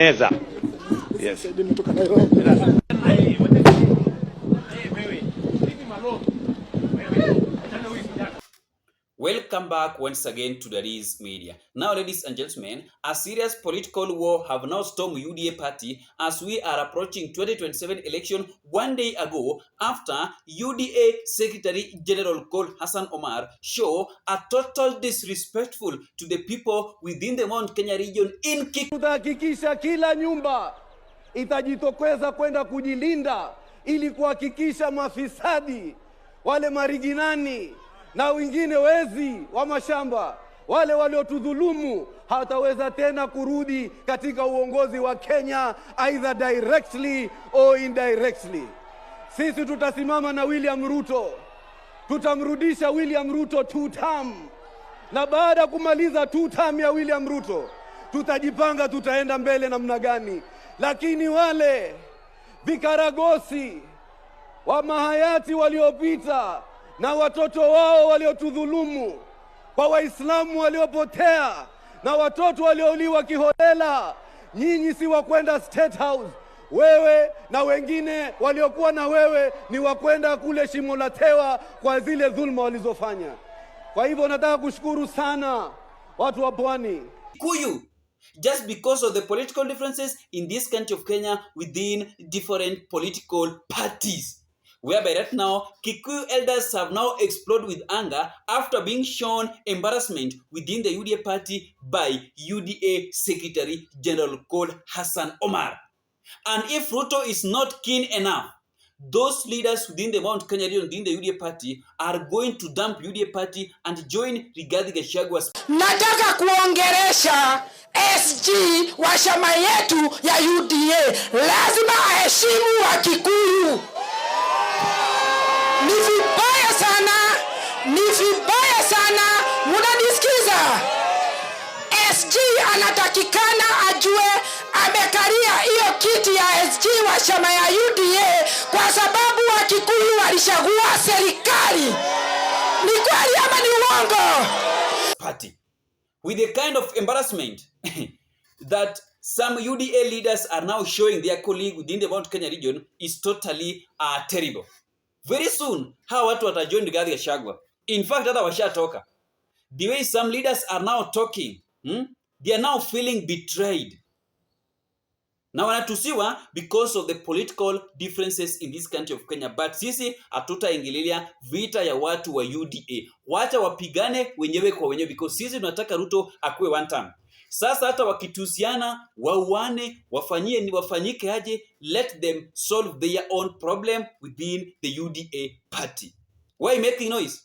Eza. Yes. Welcome back once again to the Riz Media. Now, ladies and gentlemen, a serious political war have now stormed UDA party as we are approaching 2027 election 1 day ago after UDA Secretary General called Hassan Omar show a total disrespectful to the people within the Mount Kenya region in Kikuyu. Tutahakikisha kila nyumba itajitokeza kwenda kujilinda ili kuhakikisha mafisadi wale mariginani na wengine wezi wa mashamba wale waliotudhulumu hawataweza tena kurudi katika uongozi wa Kenya either directly or indirectly. Sisi tutasimama na William Ruto, tutamrudisha William Ruto 2 term, na baada kumaliza 2 term ya William Ruto tutajipanga tutaenda mbele namna gani. Lakini wale vikaragosi wa mahayati waliopita na watoto wao waliotudhulumu, kwa Waislamu waliopotea na watoto waliouliwa kiholela, nyinyi si wa kwenda State House. Wewe na wengine waliokuwa na wewe ni wa kwenda kule Shimo la Tewa kwa zile dhulma walizofanya. Kwa hivyo nataka kushukuru sana watu wa Pwani. Kikuyu, just because of the political differences in this country of Kenya within different political parties. Whereby right now, Kikuyu elders have now exploded with anger after being shown embarrassment within the UDA party by UDA Secretary General called Hassan Omar. And if Ruto is not keen enough, those leaders within the Mount Kenya region within the UDA party are going to dump UDA party and join Rigathi Gachagua. Nataka kuongeresha SG wa chama yetu ya UDA, lazima aheshimu wa Kikuyu. Ni vibaya sana, munanisikiza? SG anatakikana ajue amekalia hiyo kiti ya SG wa chama ya UDA kwa sababu wa Kikuyu walishagua serikali. Ni kweli ama ni uongo? Party with the kind of embarrassment that some UDA leaders are now showing their colleague within the Mount Kenya region is totally terrible. Very soon, hawa watu watajoin Rigathi Gachagua. In fact, hata washatoka. The way some leaders are now talking, they are now feeling betrayed. Na wanatusiwa because of the political differences in this country of Kenya. But sisi hatutaingililia vita ya watu wa UDA. Wacha wapigane wenyewe kwa wenyewe because sisi tunataka Ruto akuwe 1 term. Sasa hata wakitusiana, wauane, wafanyike aje, let them solve their own problem within the UDA party. Why making noise?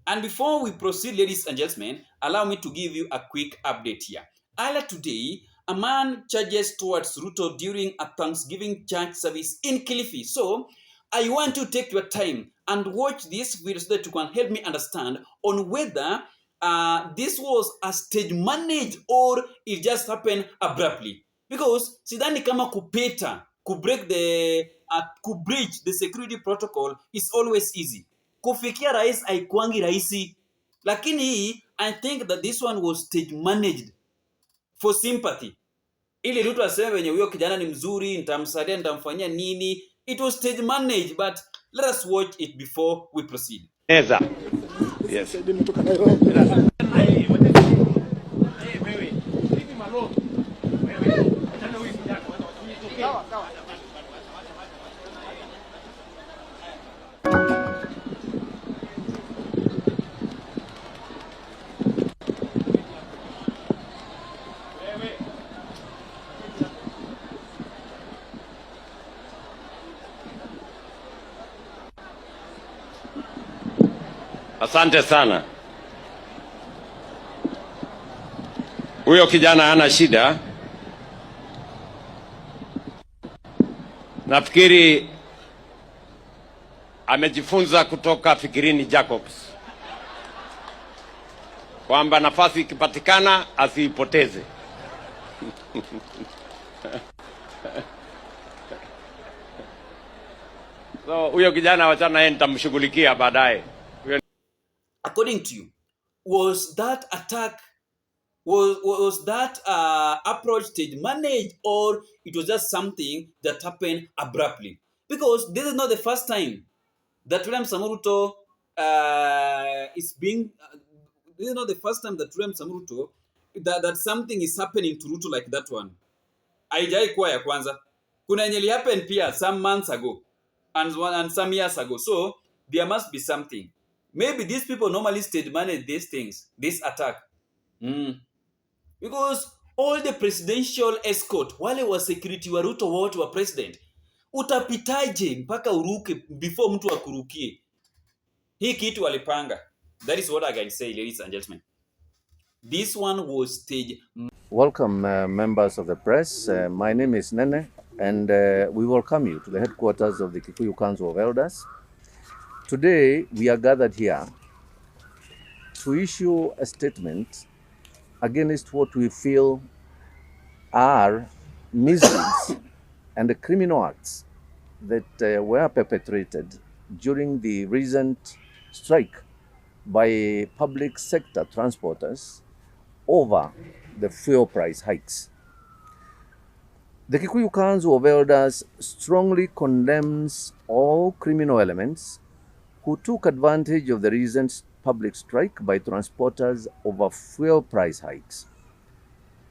And before we proceed, ladies and gentlemen, allow me to give you a quick update here. Earlier today, a man charges towards Ruto during a Thanksgiving church service in KILIFI. So, I want to take your time and watch this video so that you can help me understand on whether this was a stage managed or it just happened abruptly. Because sidhani kama kubreach the security protocol is always easy. Kufikia rais haikuangi rahisi. Lakini hii, I think that this one was stage managed for sympathy. Ili Ruto aseme wenye huyo kijana ni mzuri, nitamsaidia, nitamfanyia nini. It was stage managed, but let us watch it before we proceed. Eza. Yes. Asante sana. Huyo kijana hana shida. Nafikiri amejifunza kutoka Fikirini Jacobs kwamba nafasi ikipatikana asiipoteze. So huyo kijana wachana yeye nitamshughulikia baadaye. According to you, was that attack Was that approach stage managed, or it was just something that happened abruptly? Because this is not the first time that William Samoruto is being. This is not the first time that William Samoruto that something is happening to Ruto like that one. Haijai kuwa ya kwanza. Kuna yenye happen pia some months ago and some years ago. So there must be something. Maybe these people normally stage manage these things, this attack. Because all the presidential escort, wale wa security wa Ruto wote wa president, utapitaje mpaka uruke before mtu akurukie? Hii kitu walipanga. That is what I can say, ladies and gentlemen. This one was staged. Welcome, members of the press. My name is Nene, and we welcome you to the headquarters of the Kikuyu Council of Elders. Today, we are gathered here to issue a statement against what we feel are misdeeds and the criminal acts that were perpetrated during the recent strike by public sector transporters over the fuel price hikes. The Kikuyu Council of Elders strongly condemns all criminal elements who took advantage of the recent public strike by transporters over fuel price hikes.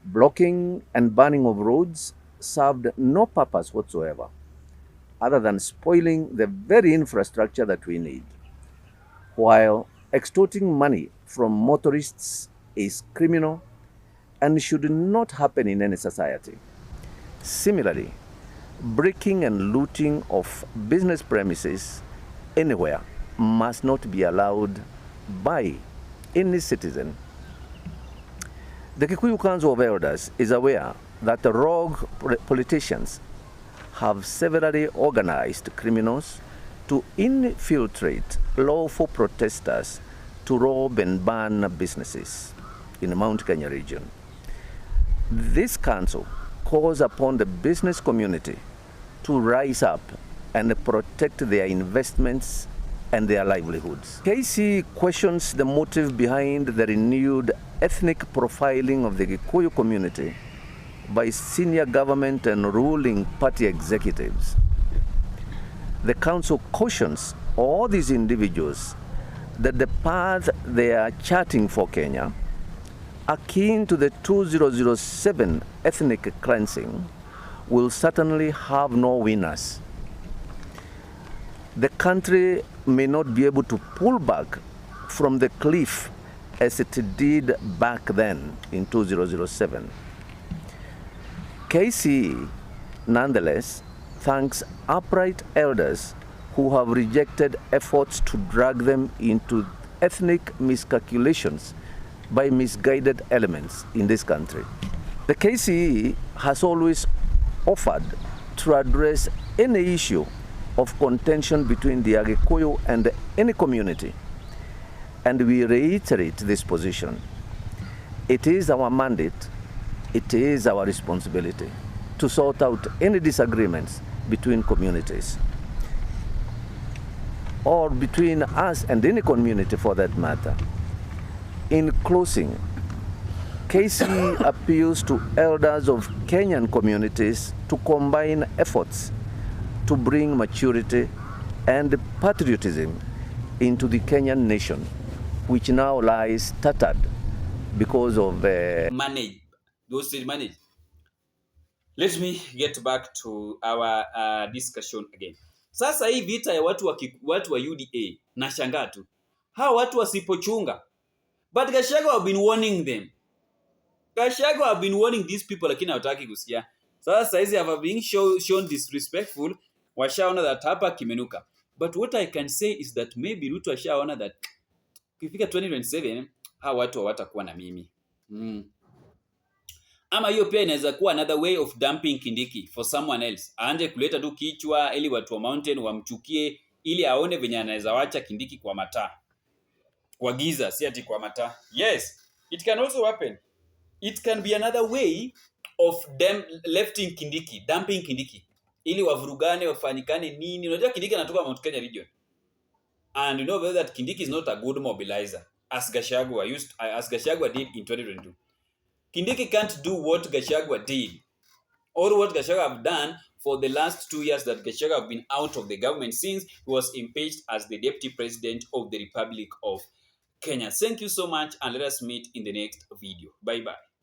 Blocking and banning of roads served no purpose whatsoever other than spoiling the very infrastructure that we need, while extorting money from motorists is criminal and should not happen in any society. Similarly, breaking and looting of business premises anywhere must not be allowed by any citizen. The Kikuyu Council of Elders is aware that the rogue politicians have severally organized criminals to infiltrate lawful protesters to rob and burn businesses in the Mount Kenya region. This council calls upon the business community to rise up and protect their investments and their livelihoods. KC questions the motive behind the renewed ethnic profiling of the Kikuyu community by senior government and ruling party executives. The council cautions all these individuals that the path they are charting for Kenya, akin to the 2007 ethnic cleansing, will certainly have no winners. The country may not be able to pull back from the cliff as it did back then in 2007. KCE, nonetheless, thanks upright elders who have rejected efforts to drag them into ethnic miscalculations by misguided elements in this country. The KCE has always offered to address any issue of contention between the Agikuyu and any community, and we reiterate this position. It is our mandate, it is our responsibility to sort out any disagreements between communities, or between us and any community for that matter. In closing, KC appeals to elders of Kenyan communities to combine efforts to bring maturity and patriotism into the Kenyan nation, which now lies tattered because of manage. Those still manage. Let me get back to our discussion again. Sasa hii vita ya watu wa UDA na shangaa tu. Hawa watu wasipochunga. But Gachagua have been warning them. Gachagua have been warning these people, lakini hawataki kusikia. Sasa hizi have been shown disrespectful, washaona that hapa kimenuka. But what I can say is that maybe Ruto ashaona that kifika 2027 hawa watu hawatakuwa na mimi. Ama hiyo pia inaweza kuwa another way of dumping Kindiki for someone else. Aanje kuleta tu kichwa ili watu wa mountain wamchukie ili aone venye anaweza wacha Kindiki kwa mataa. Kwa giza, si ati kwa mataa. Yes, it can also happen. It can be another way of them lefting Kindiki, dumping Kindiki. Ili wavurugane, wafanyikane nini. Unajua Kindiki anatoka Mount Kenya region. And you know that Kindiki is not a good mobilizer as Gachagua did in 2022. Kindiki can't do what Gachagua did, or what Gachagua have done for the last 2 years that Gachagua have been out of the government since he was impeached as the Deputy President of the Republic of Kenya. Thank you so much, and let us meet in the next video. Bye-bye.